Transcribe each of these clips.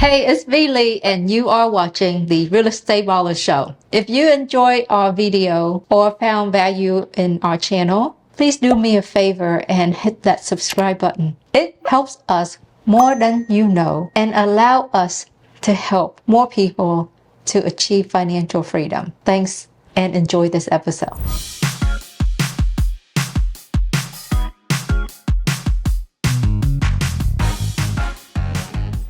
Hey, it's V Lee, and you are watching the Real Estate Baller Show. If you enjoyed our video or found value in our channel, please do me a favor and hit that subscribe button. It helps us more than you know and allow us to help more people to achieve financial freedom. Thanks and enjoy this episode.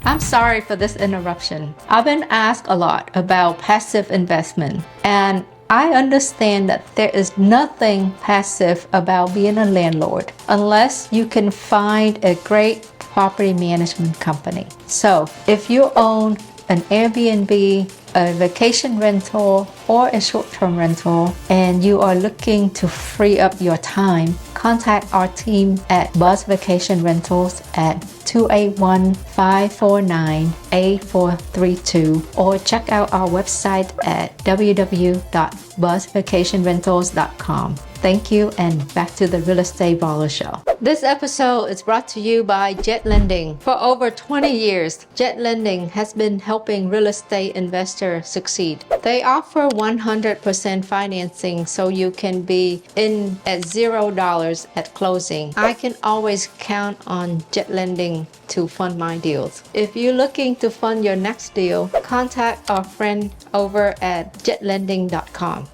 I'm sorry for this interruption. I've been asked a lot about passive investment, and I understand that there is nothing passive about being a landlord unless you can find a great property management company. So if you own an Airbnb, a vacation rental, or a short-term rental, and you are looking to free up your time, contact our team at Buzz Vacation Rentals at 281-549-8432 or check out our website at www.buzzvacationrentals.com. Thank you, and back to the Real Estate Baller Show. This episode is brought to you by Jet Lending. For over 20 years, Jet Lending has been helping real estate investors succeed. They offer 100% financing so you can be in at $0 at closing. I can always count on Jet Lending to fund my deals. If you're looking to fund your next deal, contact our friend over at jetlending.com.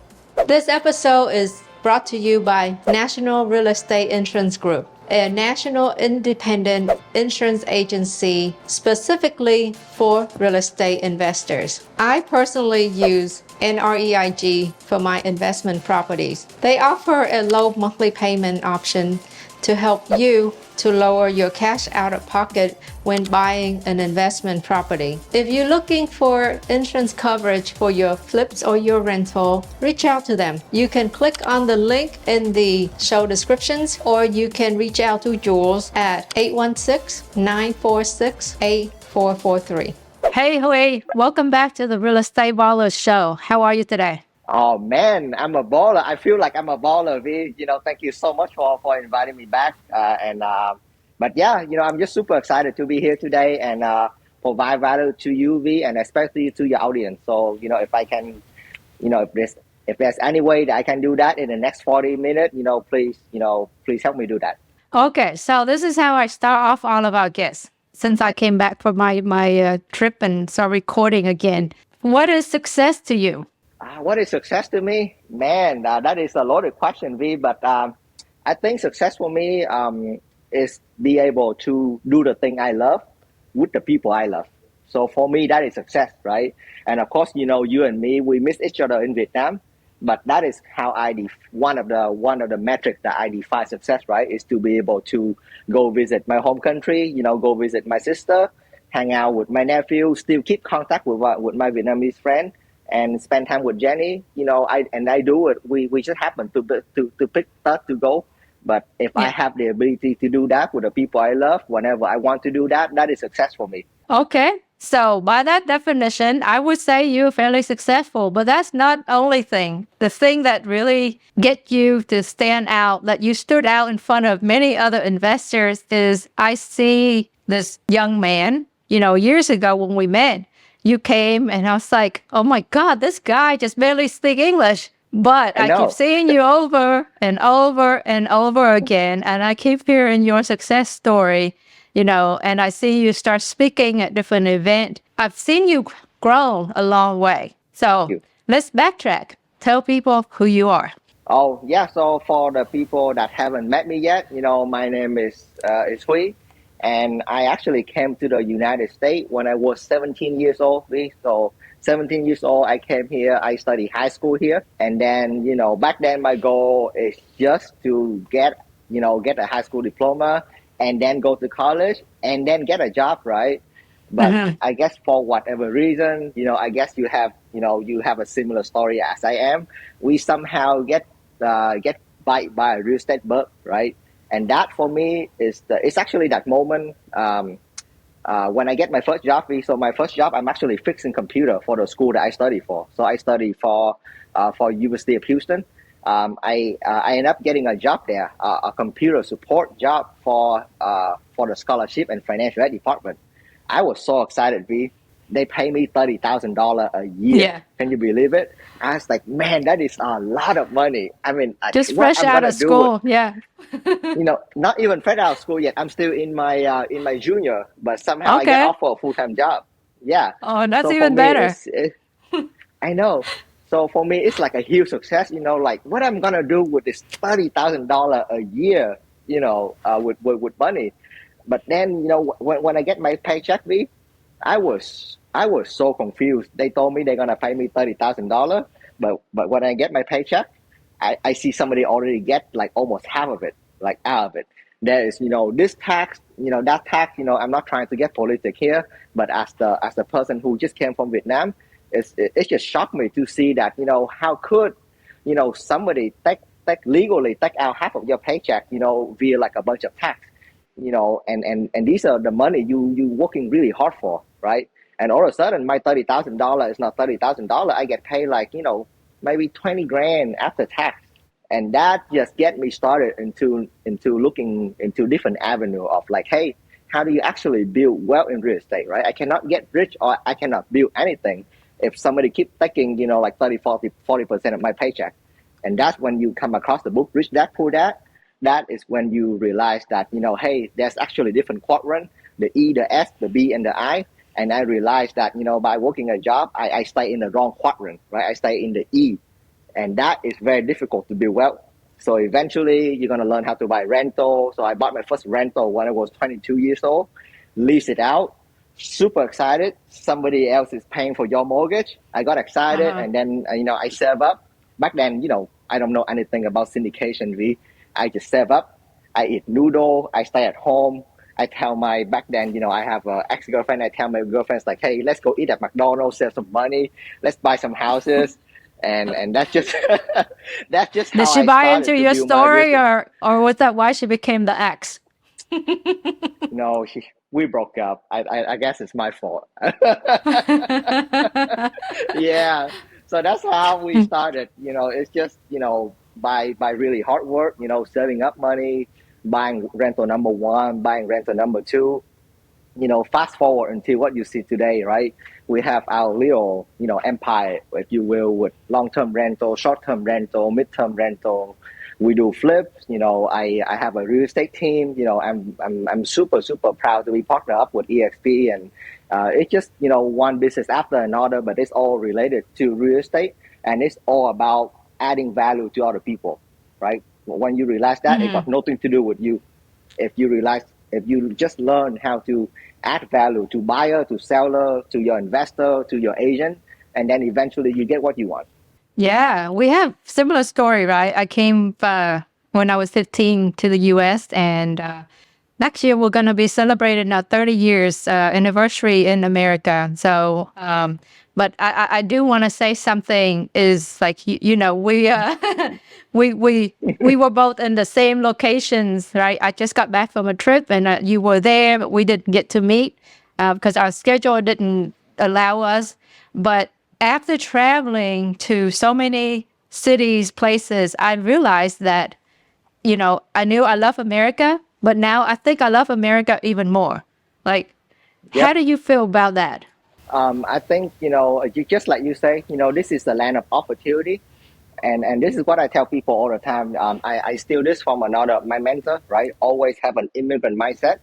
This episode is brought to you by National Real Estate Insurance Group, a national independent insurance agency specifically for real estate investors. I personally use NREIG for my investment properties. They offer a low monthly payment option to help you to lower your cash out of pocket when buying an investment property. If you're looking for insurance coverage for your flips or your rental, reach out to them. You can click on the link in the show descriptions, or you can reach out to Jules at 816-946-8443. Hey, Huy, welcome back to the Real Estate Ballers Show. How are you today? Oh man, I'm a baller. I feel like I'm a baller, V. Thank you so much for inviting me back. But yeah, I'm just super excited to be here today and provide value to you, V, and especially to your audience. So, if I can, if there's any way that I can do that in the next 40 minutes, please help me do that. Okay, so this is how I start off all of our guests. Since I came back from my trip and started recording again, what is success to you? What is success to me? Man, that is a loaded question, V. But I think success for me is be able to do the thing I love with the people I love. So for me, that is success, right? And of course, you and me, we miss each other in Vietnam. But that is how one of the metrics that I define success, right? Is to be able to go visit my home country, go visit my sister, hang out with my nephew, still keep contact with my Vietnamese friend, and spend time with Jenny. I do it. We just happen to pick that to go. But if I have the ability to do that with the people I love, whenever I want to do that, that is success for me. Okay. So by that definition, I would say you're fairly successful, but that's not the only thing. The thing that really get you to stand out, that you stood out in front of many other investors, is I see this young man, years ago when we met, you came and I was like, oh my God, this guy just barely speaks English. But I keep seeing you over and over and over again. And I keep hearing your success story, and I see you start speaking at different events. I've seen you grow a long way. So let's backtrack. Tell people who you are. Oh, yeah. So for the people that haven't met me yet, my name is Huy. And I actually came to the United States when I was 17 years old. So 17 years old, I came here. I studied high school here. And then, back then my goal is just to get a high school diploma and then go to college and then get a job, right? But I guess for whatever reason, I guess you have a similar story as I am. We somehow get bite by a real estate bug, right? And that for me it's actually that moment when I get my first job. So my first job, I'm actually fixing computer for the school that I study for. So I study for University of Houston. I ended up getting a job there, a computer support job for the scholarship and financial aid department. I was so excited, V. they pay me $30,000 a year. Yeah. Can you believe it? I was like, man, that is a lot of money. I mean, Just what fresh I'm out gonna of do with, school. Yeah. not even fresh out of school yet. I'm still in my junior, but somehow I get Okay. offered a full time job. Yeah. Oh, that's So for even me, better. I know. So for me, it's like a huge success. Like what I'm gonna do with this $30,000 a year. With money. But then when I get my paycheck, I was so confused. They told me they're gonna pay me $30,000, but when I get my paycheck, I see somebody already get like almost half of it, like out of it. There is this tax, that tax. I'm not trying to get politic here, but as the person who just came from Vietnam, it just shocked me to see that how could somebody legally take out half of your paycheck via like a bunch of tax, and these are the money you working really hard for, right? And all of a sudden, my $30,000 is not $30,000. I get paid like maybe 20 grand after tax, and that just get me started into looking into different avenue of like, hey, how do you actually build wealth in real estate, right? I cannot get rich or I cannot build anything if somebody keep taking like 30, 40% of my paycheck. And that's when you come across the book Rich Dad Poor Dad. That is when you realize that hey, there's actually different quadrant, the E, the S, the B, and the I. And I realized that by working a job, I stay in the wrong quadrant, right? I stay in the E, and that is very difficult to build wealth. So eventually you're going to learn how to buy rental. So I bought my first rental when I was 22 years old, lease it out, super excited. Somebody else is paying for your mortgage. I got excited, and then I save up. Back then, I don't know anything about syndication. I just save up. I eat noodle. I stay at home. I tell back then, I have an ex-girlfriend. I tell my girlfriends like, hey, let's go eat at McDonald's, save some money. Let's buy some houses. And that's just that's just Did how she I buy started into to your build my story, business. or was that why she became the ex? No, we broke up. I guess it's my fault. Yeah. So that's how we started. It's just by really hard work. Saving up money, buying rental number one, buying rental number two. Fast forward until what you see today, right? We have our little, empire, if you will, with long-term rental, short-term rental, mid-term rental. We do flips. I have a real estate team. I'm super super proud to be partnered up with EXP, and it's just one business after another, but it's all related to real estate, and it's all about adding value to other people, right? When you realize that, it got nothing to do with you. If you just learn how to add value to buyer, to seller, to your investor, to your agent, and then eventually you get what you want. Yeah, we have similar story, right? I came when I was 15 to the U.S. and next year we're going to be celebrating our 30 years anniversary in America. So, but I do want to say something is like, we, we were both in the same locations, right? I just got back from a trip and you were there, but we didn't get to meet because our schedule didn't allow us. But after traveling to so many cities, places, I realized that, I knew I love America, but now I think I love America even more. Like, how Yep. do you feel about that? I think just like you say, this is the land of opportunity, and this is what I tell people all the time. I steal this from my mentor, right? Always have an immigrant mindset,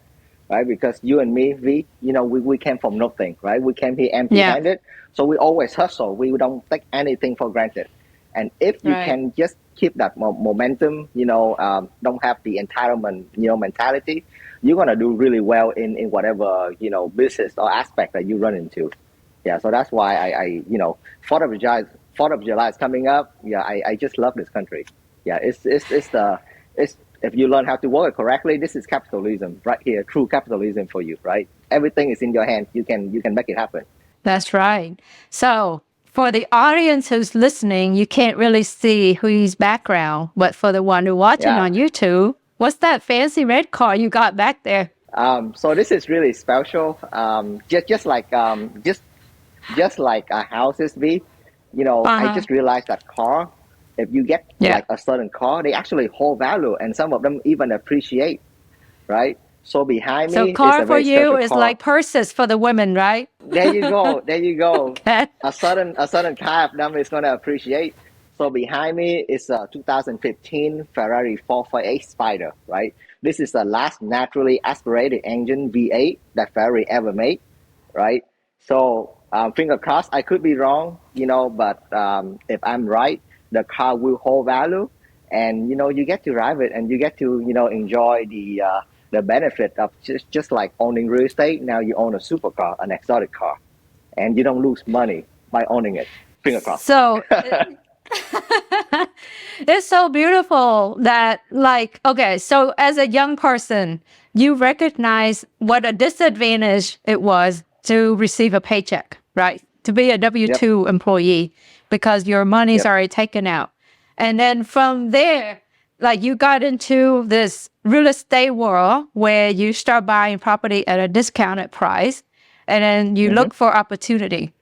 right? Because you and me, we came from nothing, right? We came here Yeah, empty-handed, so we always hustle. We don't take anything for granted, and if you right. can just keep that momentum, don't have the entitlement, mentality, you're gonna do really well in whatever business or aspect that you run into. Yeah, so that's why Fourth of July, is coming up. Yeah, I just love this country. Yeah, it's if you learn how to work it correctly, this is capitalism right here, true capitalism for you, right? Everything is in your hand. You can make it happen. That's right. So, for the audience who's listening, you can't really see Huy's background, but for the one who watching Yeah. on YouTube, what's that fancy red car you got back there? So this is really special. Just like houses be, I Uh-huh. just realized that car, if you get Yeah. like a certain car, they actually hold value, and some of them even appreciate, right? So behind So me is car a for very you special is car. like purses for the women, right? There you go. There you go. Okay. A certain type of them is gonna appreciate. So behind me is a 2015 Ferrari 448 Spider, right? This is the last naturally aspirated engine V8 that Ferrari ever made, right? So finger crossed, I could be wrong, but if I'm right, the car will hold value, and you get to drive it, and you get to enjoy the benefit of just like owning real estate. Now you own a supercar, an exotic car, and you don't lose money by owning it. Finger crossed. So it's so beautiful that, like, okay, so as a young person, you recognize what a disadvantage it was to receive a paycheck, right? To be a Yep. W-2 employee because your money's Yep. already taken out. And then from there, like you got into this real estate world where you start buying property at a discounted price, and then you Mm-hmm. look for opportunity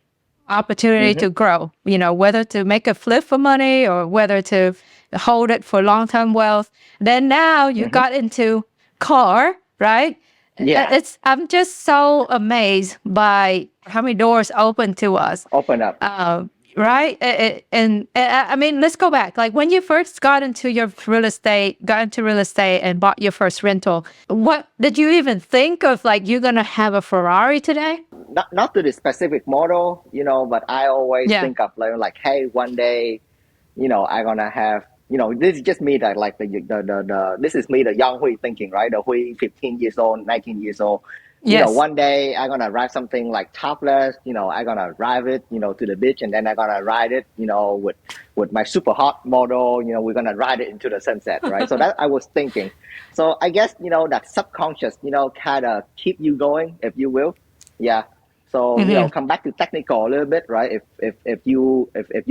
Mm-hmm. to grow, whether to make a flip for money or whether to hold it for long-term wealth. Then now you Mm-hmm. got into car, right? Yeah. I'm just so amazed by how many doors open to us. Open up. Right? I mean, let's go back. Like when you first got into real estate and bought your first rental, what did you even think of, like you're going to have a Ferrari today? Not to the specific model, but I always Yeah. think of like, hey, one day, I'm gonna have, this is just me that like this is me, the young Huy thinking, right? The Huy 15 years old, 19 years old. Yes. One day I'm gonna ride something like topless, I'm gonna drive it, to the beach, and then I'm gonna ride it, with my super hot model, we're gonna ride it into the sunset, right? So that I was thinking. So I guess, that subconscious, kind of keep you going, if you will. Yeah. So, Hmm. come back to technical a little bit, right? If you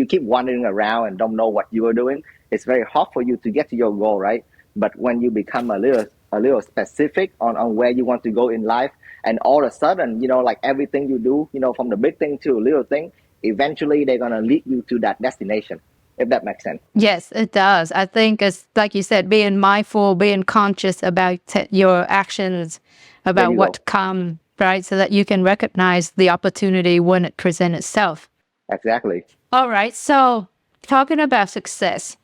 keep wandering around and don't know what you are doing, it's very hard for you to get to your goal, right? But when you become a little specific on where you want to go in life, and all of a sudden, like everything you do, from the big thing to a little thing, eventually they're gonna lead you to that destination, if that makes sense. Yes, it does. I think it's like you said, being mindful, being conscious about your actions, There about you what go. to come, right? So that you can recognize the opportunity when it presents itself. Exactly. All right. So talking about success,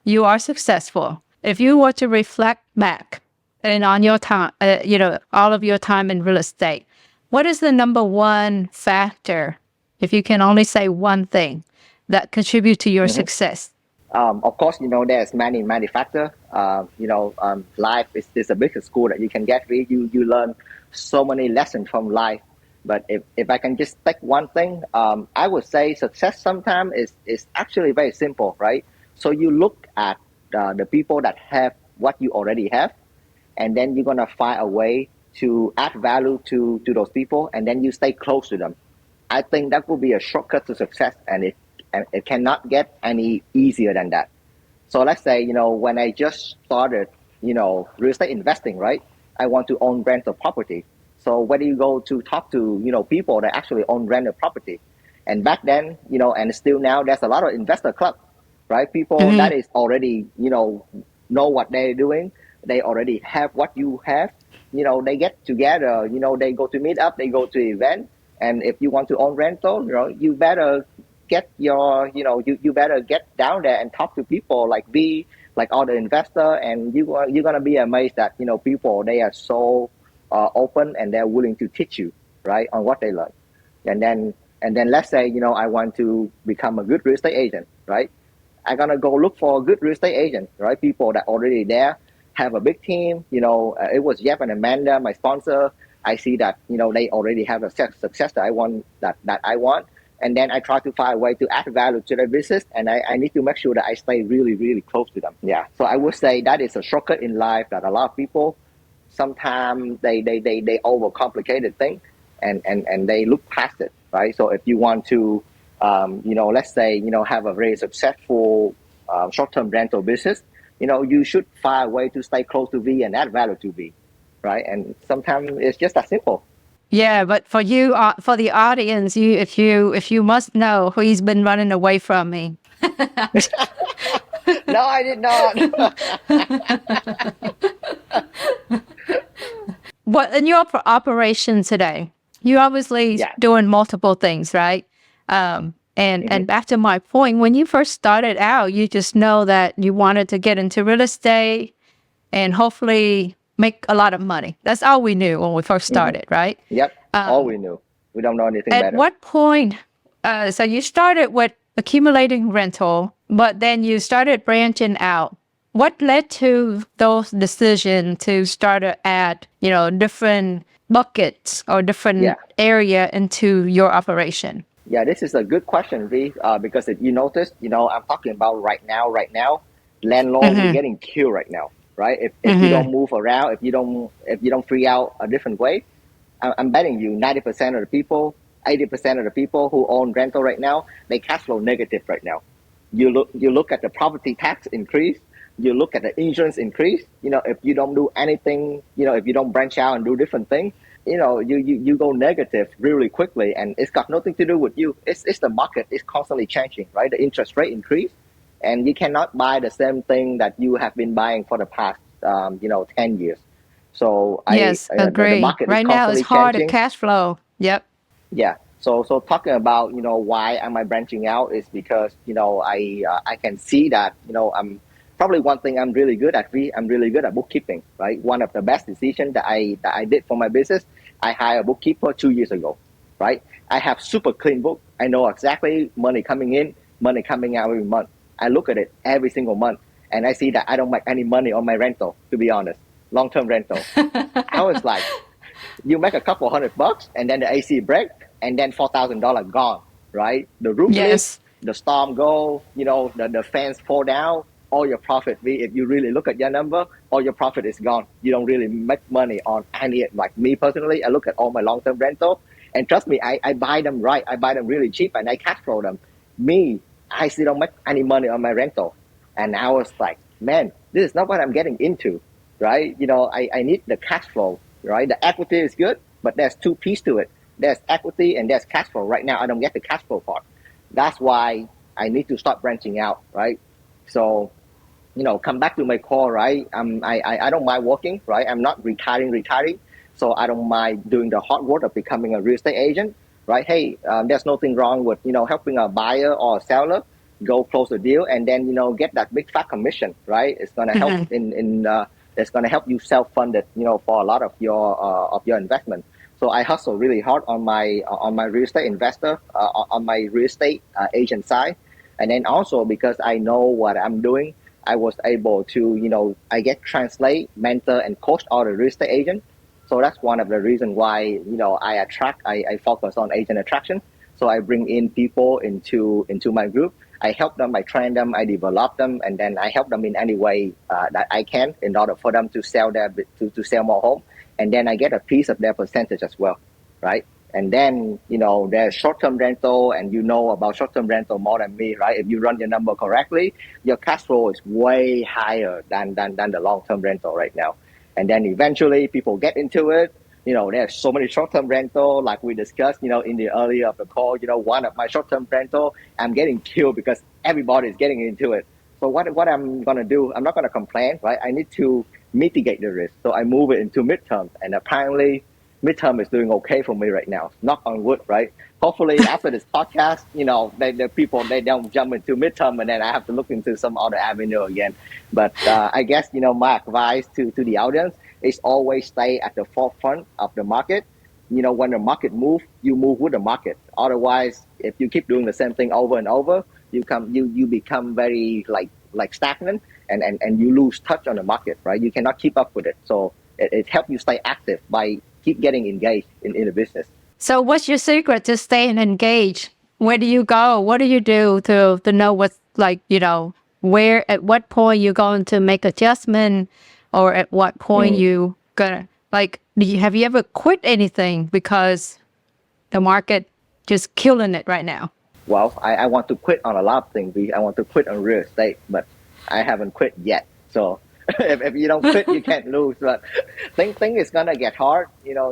you are successful. If you were to reflect back and on your time, all of your time in real estate, what is the number one factor, if you can only say one thing, that contribute to your Mm-hmm. success? Of course, there's many factors. Life is a bigger school that you can get. Really, you learn so many lessons from life. But if I can just pick one thing, I would say success sometimes is actually very simple, right? So you look at the people that have what you already have, and then you're gonna find a way to add value to those people, and then you stay close to them. I think that would be a shortcut to success, and it cannot get any easier than that. So let's say, when I just started, real estate investing, right? I want to own rental property. So where do you go to talk to, people that actually own rental property? And back then, and still now, there's a lot of investor club, right? People Hmm. that is already, know what they're doing. They already have what you have. They get together, they go to meet up, they go to event. And if you want to own rental, you better you better get down there and talk to people like like all the investor, and you're gonna be amazed that people, they are so open, and they're willing to teach you, right, on what they learn. And then let's say, I want to become a good real estate agent, right? I'm gonna go look for a good real estate agent, right? People that already there, have a big team. It was Jeff and Amanda, my sponsor. I see that they already have a success that I want, and then I try to find a way to add value to their business, and I need to make sure that I stay really really close to them. Yeah, so I would say that is a shortcut in life that a lot of people sometimes they overcomplicate things, and they look past it, right? So if you want to let's say, have a very successful short-term rental business, you should find a way to stay close to V and add value to V, right? And sometimes it's just that simple. Yeah, but for you, for the audience, if you must know who he's been running away from me. No, I did not. what in your operation today, you obviously Yeah. doing multiple things, right? And back to my point, when you first started out, you just know that you wanted to get into real estate and hopefully make a lot of money. That's all we knew when we first started, right? Yep. All we knew. We don't know anything At better. what point, so you started with accumulating rental, but then you started branching out. What led to those decisions to start to add, different buckets or different area into your operation? Yeah, this is a good question, V, because if you notice, I'm talking about right now, landlord, we're getting killed right now, right? If you don't move around, if you don't free out a different way, I'm betting you 90% of the people, 80% of the people who own rental right now, they cash flow negative right now. You look at the property tax increase, you look at the insurance increase. If you don't do anything, if you don't branch out and do different things, you go negative really quickly, and it's got nothing to do with you. It's the market is constantly changing, right? The interest rate increase, and you cannot buy the same thing that you have been buying for the past 10 years. So Yes, agree. the market Right is now it's constantly hard to changing. cash flow. Yep. Yeah. So talking about why am I branching out is because I can see that I'm probably one thing I'm really good at. I'm really good at bookkeeping, right? One of the best decisions that I did for my business, I hired a bookkeeper 2 years ago, right? I have super clean book. I know exactly money coming in, money coming out every month. I look at it every single month, and I see that I don't make any money on my rental, to be honest, long-term rental. I was like, you make a couple $100 and then the AC break and then $4,000 gone, right? The roof leaks, the storm go, the fans fall down, all your profit, if you really look at your number, all your profit is gone. You don't really make money on any, like me personally, I look at all my long-term rental, and trust me, I buy them right. I buy them really cheap and I cash flow them. I still don't make any money on my rental. And I was like, man, this is not what I'm getting into, right? I need the cash flow, right? The equity is good, but there's two pieces to it. There's equity and there's cash flow. Right now, I don't get the cash flow part. That's why I need to start branching out, right? So, come back to my core, right? I don't mind working, right? I'm not retiring. So I don't mind doing the hard work of becoming a real estate agent, right? Hey, there's nothing wrong with, helping a buyer or a seller go close a deal and then, get that big fat commission, right? It's going to help it's going to help you self-fund it, for a lot of your investment. So I hustle really hard on my real estate investor, on my real estate agent side. And then also because I know what I'm doing, I was able to, I get translate, mentor, and coach all the real estate agents. So that's one of the reasons why, I focus on agent attraction. So I bring in people into my group. I help them, I train them, I develop them, and then I help them in any way that I can in order for them to sell to sell more home. And then I get a piece of their percentage as well, right? And then, there's short-term rental, and about short-term rental more than me, right? If you run your number correctly, your cash flow is way higher than the long-term rental right now. And then eventually people get into it. There's so many short-term rental, like we discussed, in the earlier of the call, one of my short-term rental, I'm getting killed because everybody's getting into it. So what I'm going to do, I'm not going to complain, right? I need to mitigate the risk. So I move it into midterm, and apparently midterm is doing okay for me right now. Knock on wood, right? Hopefully after this podcast, the people, they don't jump into midterm and then I have to look into some other avenue again. But I guess, my advice to the audience is always stay at the forefront of the market. When the market moves, you move with the market. Otherwise, if you keep doing the same thing over and over, you become very like stagnant and you lose touch on the market, right? You cannot keep up with it. So it helps you stay active by keep getting engaged in the business. So what's your secret to staying engaged? Where do you go? What do you do to know what's where, at what point you're going to make adjustment, or at what point you gonna, have you ever quit anything because the market just killing it right now? Well, I want to quit on a lot of things. I want to quit on real estate, but I haven't quit yet. So if you don't quit, you can't lose. But think is gonna get hard,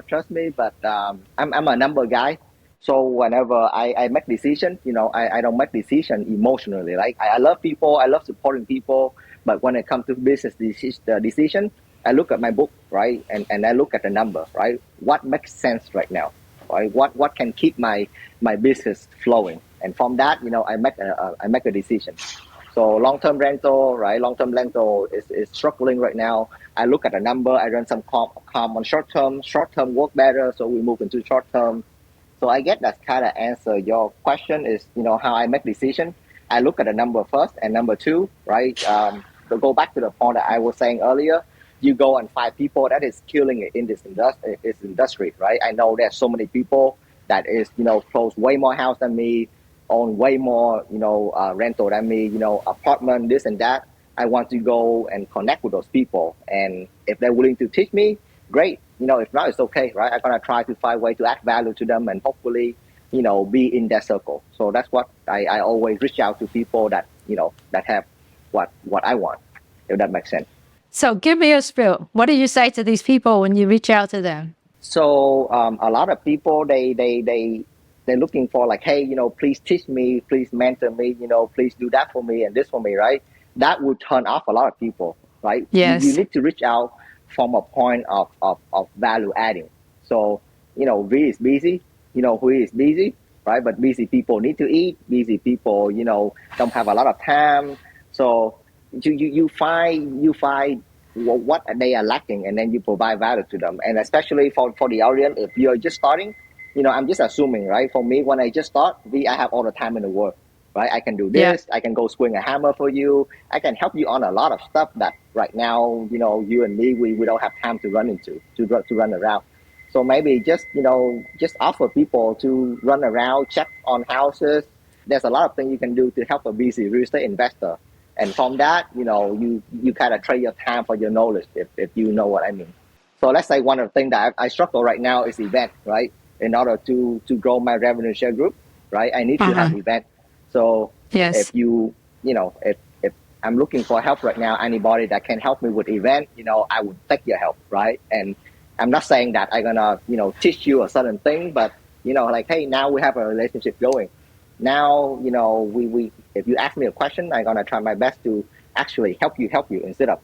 trust me. But I'm a number guy, so whenever I make decision, I don't make decision emotionally. Like I love people, I love supporting people, but when it comes to business decision, I look at my book, right, and I look at the number, right. What makes sense right now, right? What can keep my business flowing, and from that, I make a decision. So long-term rental, right? Long-term rental is struggling right now. I look at the number. I run some comp on short-term. Short-term work better, so we move into short-term. So I get that kind of answer. Your question is, how I make decision. I look at the number first, and number two, right? To go back to the point that I was saying earlier, you go and find people that is killing it in this industry, right? I know there's so many people that is, close way more house than me, own way more, rental than me, apartment, this and that. I want to go and connect with those people, and if they're willing to teach me, great. If not, it's okay, right? I'm gonna try to find a way to add value to them, and hopefully, be in that circle. So that's what I always reach out to people that that have what I want, if that makes sense. So give me a spiel. What do you say to these people when you reach out to them? So a lot of people they're looking for like, hey, please teach me, please mentor me, please do that for me and this for me, right? That would turn off a lot of people, right? Yes. You need to reach out from a point of value adding. So, we is busy, Huy is busy, right? But busy people need to eat. Busy people, don't have a lot of time. So you find what they are lacking, and then you provide value to them. And especially for the audience, if you're just starting, I'm just assuming, right? For me, when I just start, I have all the time in the world, right? I can do this. Yeah. I can go swing a hammer for you. I can help you on a lot of stuff that right now, you and me, we don't have time to run around. So maybe just offer people to run around, check on houses. There's a lot of things you can do to help a busy real estate investor. And from that, you kind of trade your time for your knowledge, if you know what I mean. So let's say one of the things that I struggle right now is event, right? In order to grow my revenue share group, right? I need to have event. So yes. If I'm looking for help right now, anybody that can help me with event, I would take your help, right? And I'm not saying that I'm gonna, teach you a certain thing, but like, hey, now we have a relationship going. Now, we if you ask me a question, I'm gonna try my best to actually help you instead of,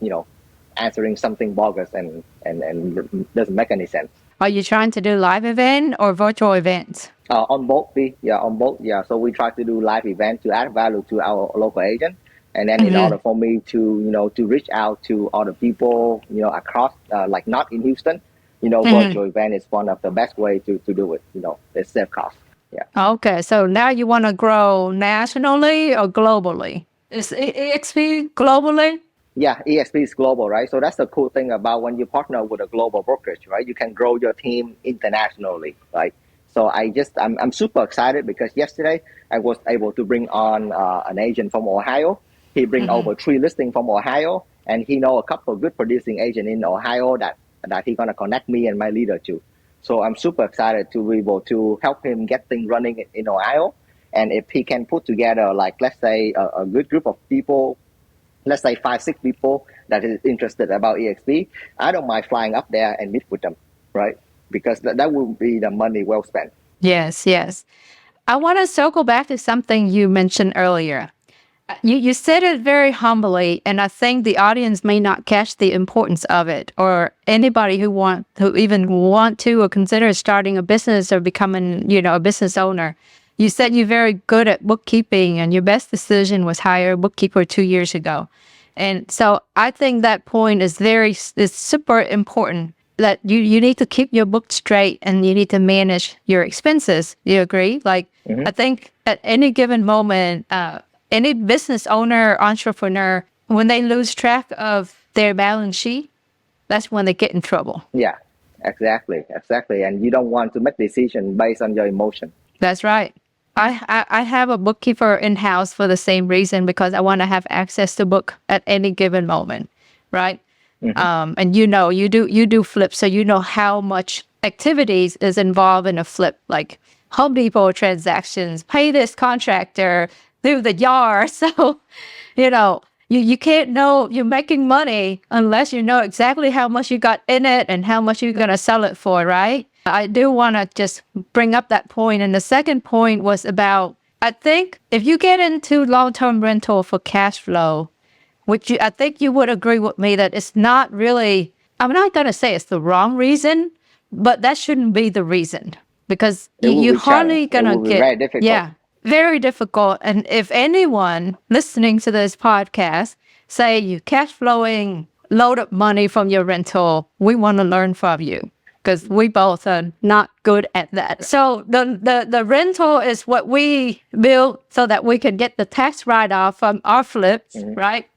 answering something bogus and doesn't make any sense. Are you trying to do live event or virtual events? On both. So we try to do live event to add value to our local agent, and then in order for me to to reach out to other people across like not in Houston, virtual event is one of the best way to do it. It's safe cost. Yeah. Okay, so now you want to grow nationally or globally? Is EXP globally? Yeah, EXP is global, right? So that's the cool thing about when you partner with a global brokerage, right? You can grow your team internationally, right? So I'm super excited because yesterday I was able to bring on an agent from Ohio. He bring over 3 listings from Ohio, and he know a couple of good producing agents in Ohio that he gonna connect me and my leader to. So I'm super excited to be able to help him get things running in Ohio. And if he can put together, like, let's say a good group of people, let's say 5-6 people that is interested about EXP, I don't mind flying up there and meet with them, right? Because that will be the money well spent. Yes. I want to circle back to something you mentioned earlier. You said it very humbly, and I think the audience may not catch the importance of it, or anybody who even want to or consider starting a business or becoming, a business owner. You said you're very good at bookkeeping, and your best decision was hire a bookkeeper 2 years ago. And so I think that point is super important, that you need to keep your book straight and you need to manage your expenses. You agree? Like, I think at any given moment, any business owner, entrepreneur, when they lose track of their balance sheet, that's when they get in trouble. Yeah, exactly. And you don't want to make decisions based on your emotion. That's right. I have a bookkeeper in-house for the same reason, because I want to have access to book at any given moment, right? And you do flips, so you know how much activities is involved in a flip, like Home Depot transactions, pay this contractor, do the yard. So, you can't know you're making money unless you know exactly how much you got in it and how much you're going to sell it for, right? I do want to just bring up that point. And the second point was about, I think if you get into long-term rental for cash flow, which I think you would agree with me that it's not really I'm not going to say it's the wrong reason, but that shouldn't be the reason because It will you be challenging. hardly It going to will be get, very difficult. very difficult. And if anyone listening to this podcast say you cash flowing load of money from your rental, we want to learn from you because we both are not good at that. So the rental is what we build so that we can get the tax write-off from our flips, right?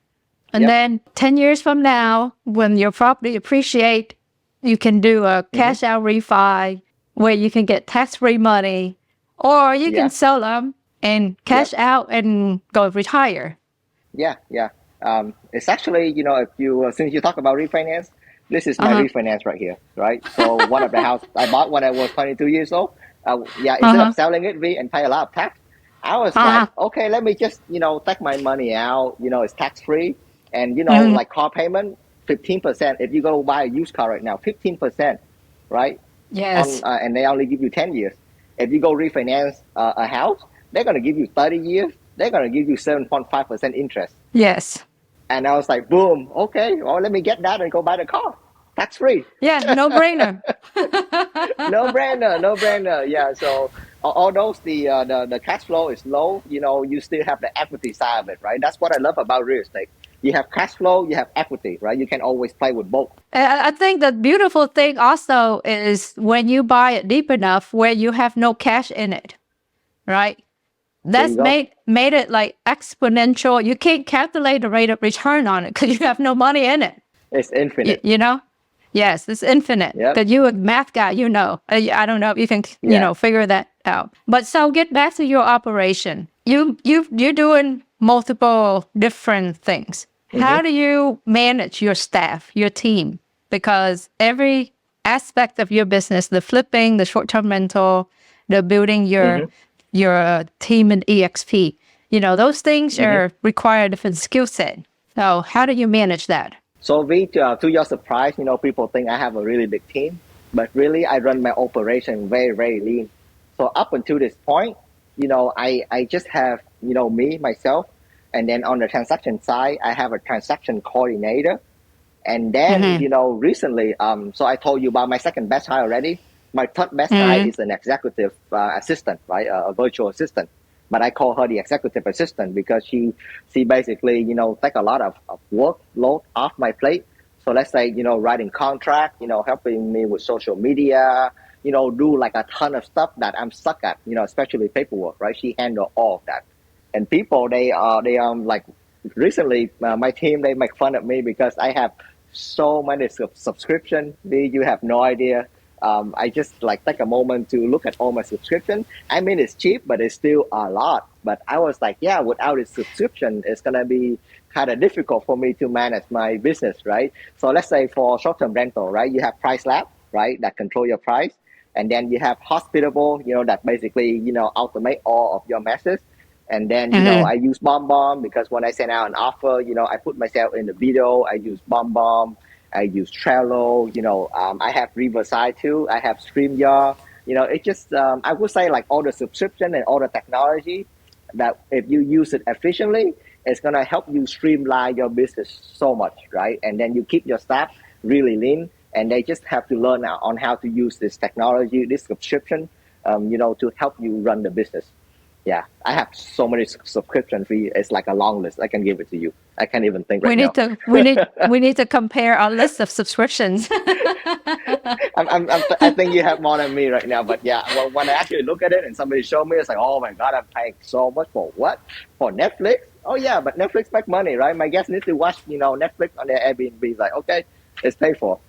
And then 10 years from now, when your property appreciate, you can do a cash out refi where you can get tax-free money, or you can sell them and cash out and go retire. Yeah. It's actually, if you since you talk about refinance, this is my refinance right here, right? So one of the house I bought when I was 22 years old. Instead of selling it and pay a lot of tax, I was like, okay, let me just take my money out. It's tax free, and like car payment, 15%. If you go buy a used car right now, 15%, right? Yes. And they only give you 10 years. If you go refinance a house, they're gonna give you 30 years. They're gonna give you 7.5% interest. Yes. And I was like, boom, okay, well, let me get that and go buy the car. Tax free. Yeah, no brainer. No brainer. Yeah. So although the cash flow is low, you still have the equity side of it, right? That's what I love about real estate. You have cash flow, you have equity, right? You can always play with both. I think the beautiful thing also is when you buy it deep enough where you have no cash in it, right? That's made it like exponential. You can't calculate the rate of return on it because you have no money in it. It's infinite. Yes, it's infinite. Because you're a math guy, I don't know if you can, figure that out. But so get back to your operation. You're doing multiple different things. How do you manage your staff, your team? Because every aspect of your business, the flipping, the short-term rental, the building your team in EXP, those things require a different skill set. So how do you manage that? So to your surprise, people think I have a really big team, but really I run my operation very, very lean. So up until this point, I just have, myself, and then on the transaction side, I have a transaction coordinator. And then, recently, so I told you about my second best hire already. My third best hire is an executive assistant, right? A virtual assistant. But I call her the executive assistant because she basically, take a lot of workload off my plate. So let's say, writing contract, helping me with social media, do like a ton of stuff that I'm stuck at, especially paperwork, right? She handle all of that. And people, they like recently, my team, they make fun of me because I have so many subscription. You have no idea. I just like take a moment to look at all my subscription. I mean, it's cheap, but it's still a lot. But I was like, without a subscription, it's gonna be kind of difficult for me to manage my business, right? So let's say for short-term rental, right, you have Price Lab, right, that control your price, and then you have Hospitable, that basically automate all of your messes. And then, I use BombBomb because when I send out an offer, I put myself in the video. I use BombBomb. I use Trello. I have Riverside too. I have StreamYard. It just, I would say like all the subscription and all the technology that if you use it efficiently, it's going to help you streamline your business so much, right? And then you keep your staff really lean and they just have to learn on how to use this technology, this subscription, to help you run the business. Yeah, I have so many subscription fees. It's like a long list. I can give it to you. I can't even think right now. We need to compare our list of subscriptions. I think you have more than me right now. But yeah, when I actually look at it and somebody show me, it's like, oh my God, I'm paying so much for what? For Netflix? Oh yeah, but Netflix make money, right? My guests need to watch, Netflix on their Airbnb. It's like, okay, it's paid for.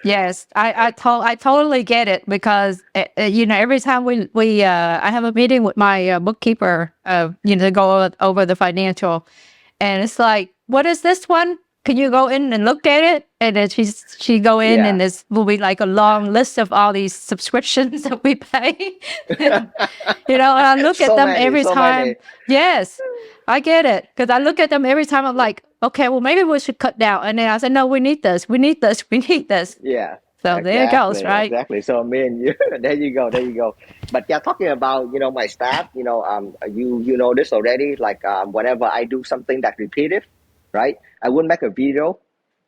Yes, I totally get it because every time I have a meeting with my bookkeeper, to go over the financial, and it's like, what is this one? Can you go in and look at it? And then she go in and this will be like a long list of all these subscriptions that we pay. And I look at them every time. Many. Yes, I get it because I look at them every time. I'm like, okay, well maybe we should cut down. And then I said, no, we need this. Yeah. So there it goes, right? Exactly. So me and you, there you go. But yeah, talking about my staff, you know this already. Like whenever I do something that repetitive, right? I wouldn't make a video,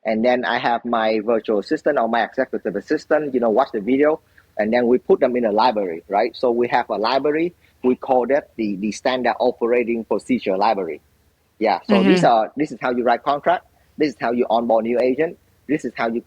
And then I have my virtual assistant or my executive assistant, watch the video, and then we put them in a library, right? So we have a library. We call that the standard operating procedure library. Yeah. So this is how you write contract. This is how you onboard new agent. This is how you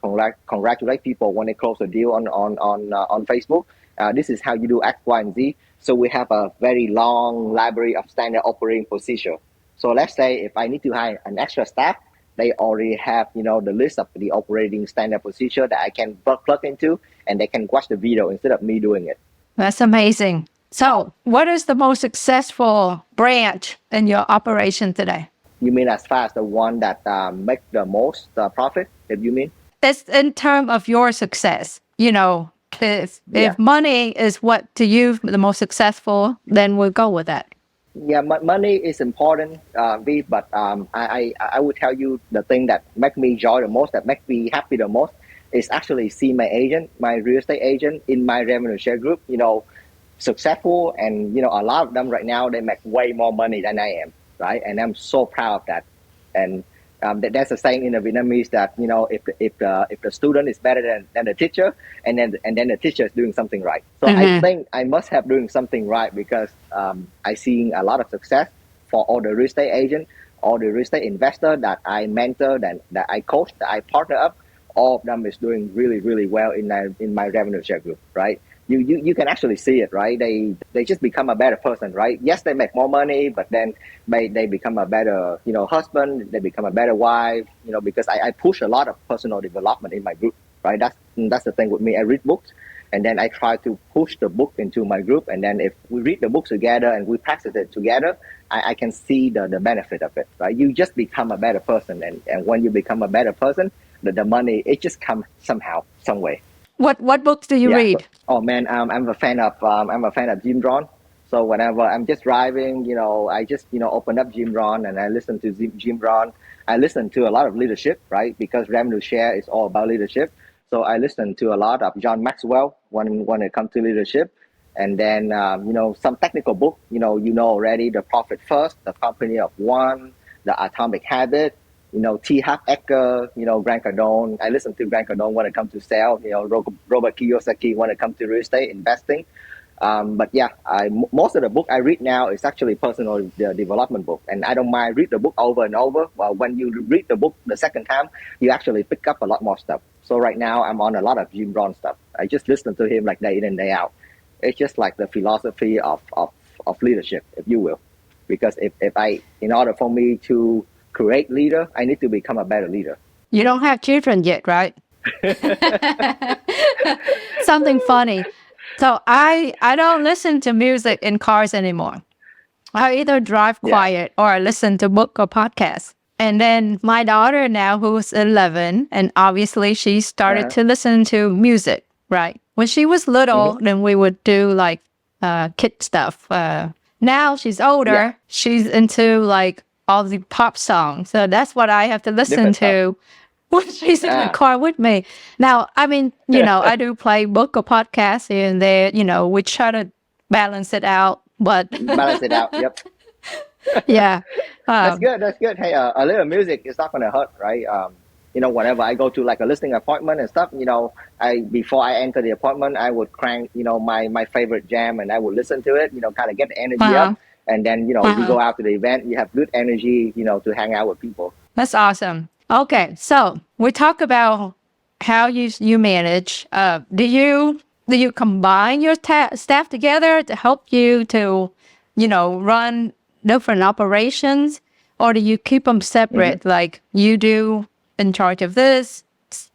congratulate people when they close a deal on Facebook. This is how you do X, Y, and Z. So we have a very long library of standard operating procedure. So let's say if I need to hire an extra staff, they already have, the list of the operating standard procedure that I can plug into, and they can watch the video instead of me doing it. That's amazing. So what is the most successful branch in your operation today? You mean as far as the one that make the most profit, if you mean? It's in terms of your success. If money is what to you the most successful, then we'll go with that. Yeah, money is important, V, but I would tell you the thing that make me joy the most, that make me happy the most, is actually see my agent, my real estate agent in my revenue share group, successful, and a lot of them right now, they make way more money than I am, right? And I'm so proud of that. And that's a saying in the Vietnamese that if the student is better than the teacher, and then the teacher is doing something right. So I think I must have doing something right, because I seeing a lot of success for all the real estate agent, all the real estate investor that I mentor, that I coach, that I partner up. All of them is doing really, really well in my revenue share group, right? You can actually see it, right? They just become a better person, right? Yes, they make more money, but then they become a better, husband. They become a better wife, because I push a lot of personal development in my group, right? That's the thing with me. I read books, and then I try to push the book into my group. And then if we read the books together and we practice it together, I can see the benefit of it, right? You just become a better person, and when you become a better person, the money, it just comes somehow, some way. What books do you read? Oh man, I'm a fan of Jim Rohn. So whenever I'm just driving, I just open up Jim Rohn and I listen to Jim Rohn. I listen to a lot of leadership, right? Because revenue share is all about leadership. So I listen to a lot of John Maxwell when it comes to leadership, and then some technical book. Already, The Profit First, The Company of One, The Atomic Habit. T. Harv Eker, Grant Cardone. I listen to Grant Cardone when it comes to sales, Robert Kiyosaki when it comes to real estate investing. But yeah, most of the book I read now is actually personal development book, and I don't mind read the book over and over. Well, when you read the book the second time, you actually pick up a lot more stuff. So right now I'm on a lot of Jim Rohn stuff. I just listen to him like day in and day out. It's just like the philosophy of leadership, if you will. Because if in order for me to create leader, I need to become a better leader. You don't have children yet, right? Something funny. So I don't listen to music in cars anymore. I either drive quiet or I listen to book or podcast. And then my daughter now, who's 11, and obviously she started to listen to music, right? When she was little, then we would do like kid stuff. Now she's older. She's into like all the pop songs. So that's what I have to listen to when she's in the car with me. Now, I mean, I do play book or podcast here and there, we try to balance it out, but balance it out. Yep. Yeah. That's good. Hey, a little music is not going to hurt, right? Whenever I go to like a listing appointment and stuff, before I enter the appointment, I would crank, my favorite jam, and I would listen to it, kind of get the energy up. And then, you go out to the event, you have good energy, to hang out with people. That's awesome. Okay. So we talk about how you manage. Do you combine your staff together to help you to, run different operations, or do you keep them separate? Like you do in charge of this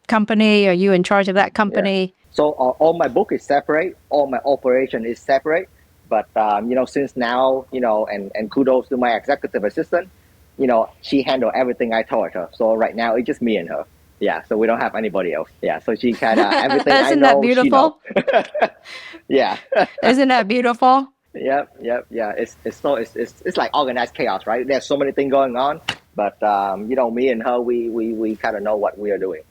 company, or you in charge of that company? Yeah. So all my book is separate. All my operation is separate. But, since now, and kudos to my executive assistant, she handled everything I told her. So right now, it's just me and her. Yeah, so we don't have anybody else. Yeah, so she kind of, everything I know, Isn't that beautiful? She knows. Yeah. Isn't that beautiful? Yeah. It's like organized chaos, right? There's so many things going on. But, me and her, we kind of know what we are doing.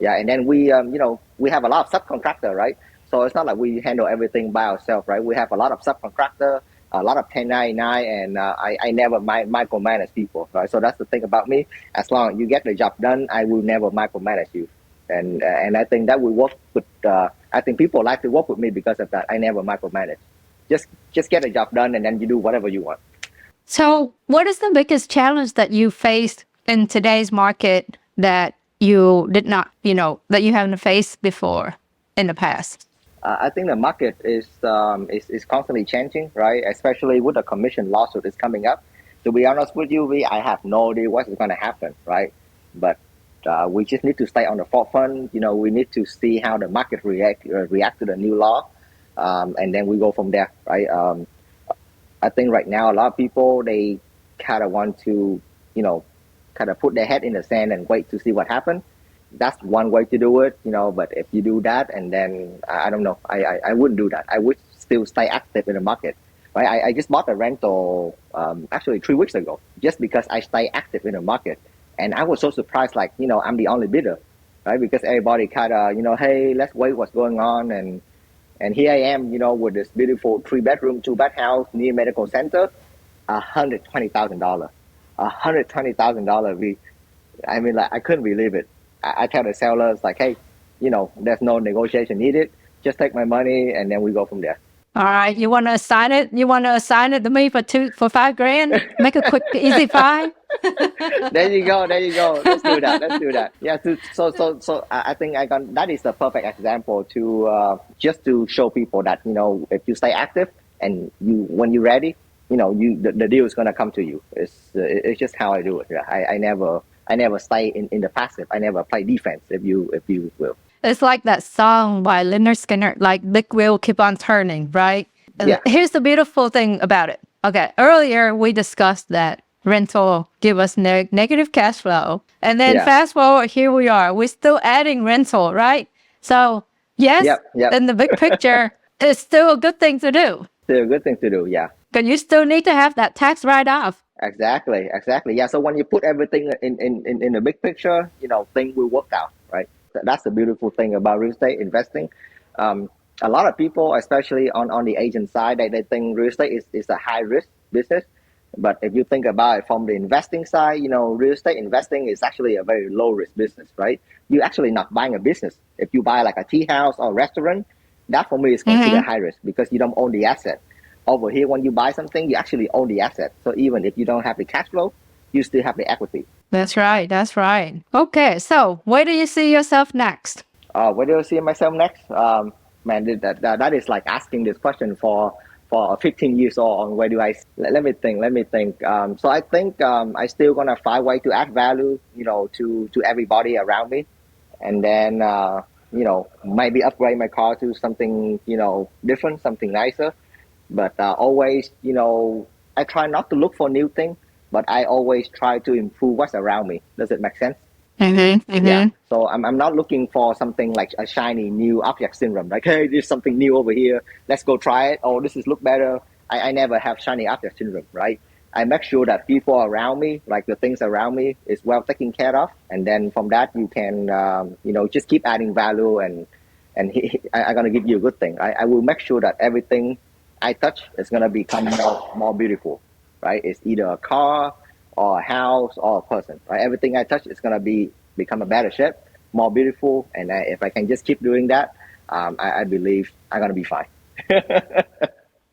Yeah, and then we have a lot of subcontractor, right? So it's not like we handle everything by ourselves, right? We have a lot of subcontractor, a lot of 1099, and I never micromanage people, right? So that's the thing about me. As long as you get the job done, I will never micromanage you, and I think that will work with. I think people like to work with me because of that. I never micromanage. Just get the job done, and then you do whatever you want. So, what is the biggest challenge that you faced in today's market that you did not, that you haven't faced before in the past? I think the market is constantly changing, right? Especially with the commission lawsuit is coming up. To be honest with you, I have no idea what's going to happen, right? But we just need to stay on the forefront. We need to see how the market react to the new law, and then we go from there, right? I think right now a lot of people, they kind of want to, kind of put their head in the sand and wait to see what happens. That's one way to do it, but if you do that, and then I don't know, I wouldn't do that. I would still stay active in the market, right? I just bought a rental actually 3 weeks ago, just because I stay active in the market. And I was so surprised, like, I'm the only bidder, right? Because everybody kind of, hey, let's wait what's going on. And here I am, with this beautiful 3-bedroom, 2-bath house near medical center, $120,000. $120,000. I mean, like, I couldn't believe it. I tell the sellers, like, hey, there's no negotiation needed. Just take my money, and then we go from there. All right, you want to assign it? You want to assign it to me for $5,000? Make a quick, easy $5. There you go. Let's do that. Yeah. So I think that is the perfect example to just to show people that if you stay active and when you're ready, the deal is gonna come to you. It's just how I do it. Yeah. I never stay in the passive. I never play defense. If you will. It's like that song by Leonard Skinner, like big wheel keep on turning, right? And Yeah. here's the beautiful thing about it. Okay, earlier we discussed that rental give us negative cash flow. And then fast forward, here we are. We're still adding rental, right? So yes, Yep. in the big picture, it's still a good thing to do. Still a good thing to do, yeah. But you still need to have that tax write-off. Exactly. Yeah. So when you put everything in the big picture, things will work out, right? That's the beautiful thing about real estate investing. A lot of people, especially on the agent side, they think real estate is a high risk business. But if you think about it from the investing side, real estate investing is actually a very low risk business, right? You're actually not buying a business. If you buy like a tea house or restaurant, that for me is considered high risk because you don't own the asset. Over here, when you buy something, you actually own the asset. So even if you don't have the cash flow, you still have the equity. That's right. Okay, so where do you see yourself next? Where do I see myself next? Man, that is like asking this question for 15 years old. On where do I? Let me think. So I think I still gonna find way to add value, to everybody around me, and then maybe upgrade my car to something different, something nicer. But always, I try not to look for new things, but I always try to improve what's around me. Does it make sense? Yeah. So I'm not looking for something like a shiny new object syndrome. Like, hey, there's something new over here. Let's go try it. Oh, this is look better. I never have shiny object syndrome, right? I make sure that people around me, like the things around me, is well taken care of. And then from that, you can, just keep adding value and I'm going to give you a good thing. I will make sure that everything I touch is going to become more beautiful, right? It's either a car or a house or a person, right? Everything I touch is going to become a better shape, more beautiful. And if I can just keep doing that, I believe I'm going to be fine.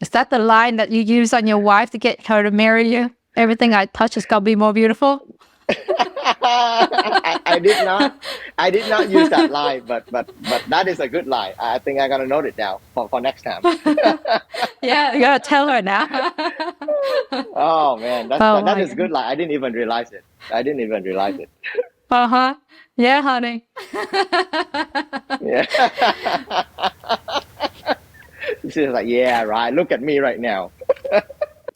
Is that the line that you use on your wife to get her to marry you? Everything I touch is going to be more beautiful? I did not use that line, but that is a good line. I think I'm gonna note it down for next time. Yeah, you gotta tell her now. Oh man, that is a good line. I didn't even realize it. Yeah, honey. Yeah. She's like, yeah, right. Look at me right now.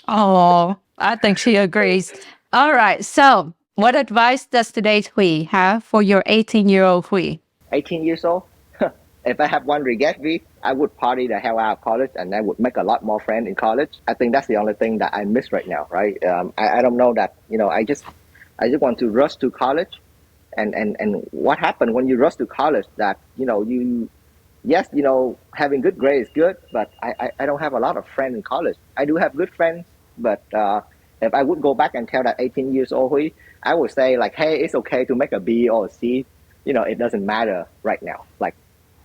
Oh, I think she agrees. All right, so what advice does today's Huy have for your 18-year-old Huy? 18 years old? If I have one regret, I would party the hell out of college and I would make a lot more friends in college. I think that's the only thing that I miss right now, right? I don't know that, I just want to rush to college. And what happened when you rush to college that, you yes, having good grades is good, but I don't have a lot of friends in college. I do have good friends, but if I would go back and tell that 18 years old Huy, I would say like, hey, it's okay to make a B or a C. It doesn't matter right now, like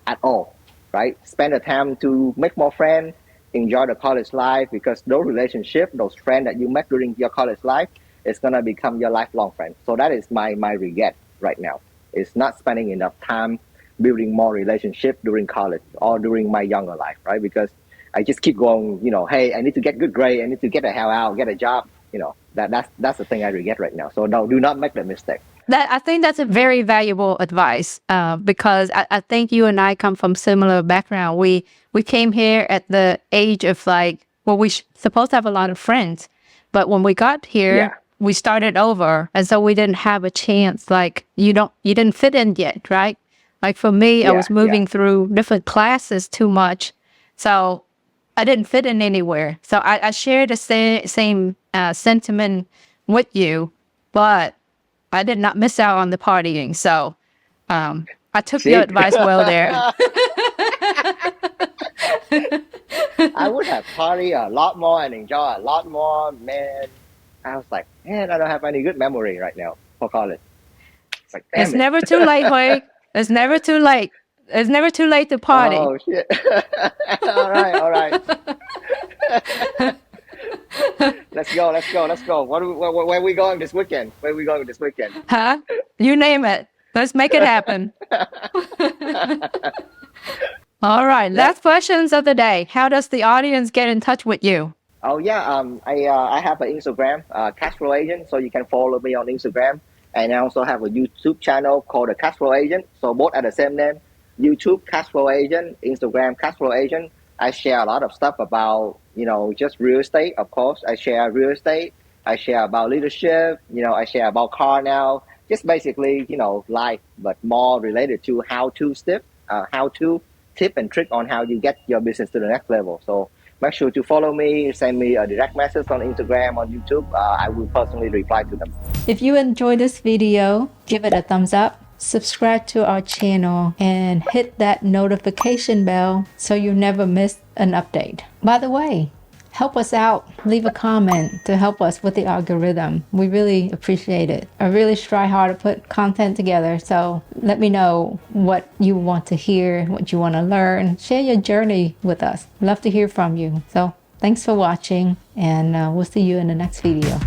at all, right? Spend the time to make more friends, enjoy the college life, because those relationships, those friends that you met during your college life, is gonna become your lifelong friend. So that is my regret right now. It's not spending enough time building more relationship during college or during my younger life, right? Because I just keep going, hey, I need to get good grade, I need to get the hell out, get a job. That's the thing I regret right now. So no, do not make that mistake. I think that's a very valuable advice because I think you and I come from similar background. We came here at the age of supposed to have a lot of friends, but when we got here, we started over, and so we didn't have a chance. Like you didn't fit in yet, right? Like for me, I was moving through different classes too much, so I didn't fit in anywhere. So I share the same sentiment with you, but I did not miss out on the partying. So I took your advice well there. I would have partied a lot more and enjoy a lot more, man. I was like, man, I don't have any good memory right now for college. It's like, damn It's never too late, Huy. It's never too late. It's never too late to party. Oh, shit. All right. Let's go. Where are we going this weekend? Huh? You name it. Let's make it happen. All right. Last questions of the day. How does the audience get in touch with you? Oh yeah, I have an Instagram, Cash Flow Agent, so you can follow me on Instagram, and I also have a YouTube channel called the Cash Flow Agent. So both are the same name: YouTube Cash Flow Agent, Instagram Cash Flow Agent. I share a lot of stuff about just real estate. Of course, I share real estate. I share about leadership. I share about car now. Just basically life, but more related to how to tip and trick on how you get your business to the next level. So make sure to follow me, send me a direct message on Instagram, on YouTube. I will personally reply to them. If you enjoyed this video, give it a thumbs up, subscribe to our channel, and hit that notification bell so you never miss an update. By the way, help us out. Leave a comment to help us with the algorithm. We really appreciate it. I really try hard to put content together. So let me know what you want to hear, what you want to learn. Share your journey with us. Love to hear from you. So thanks for watching, and we'll see you in the next video.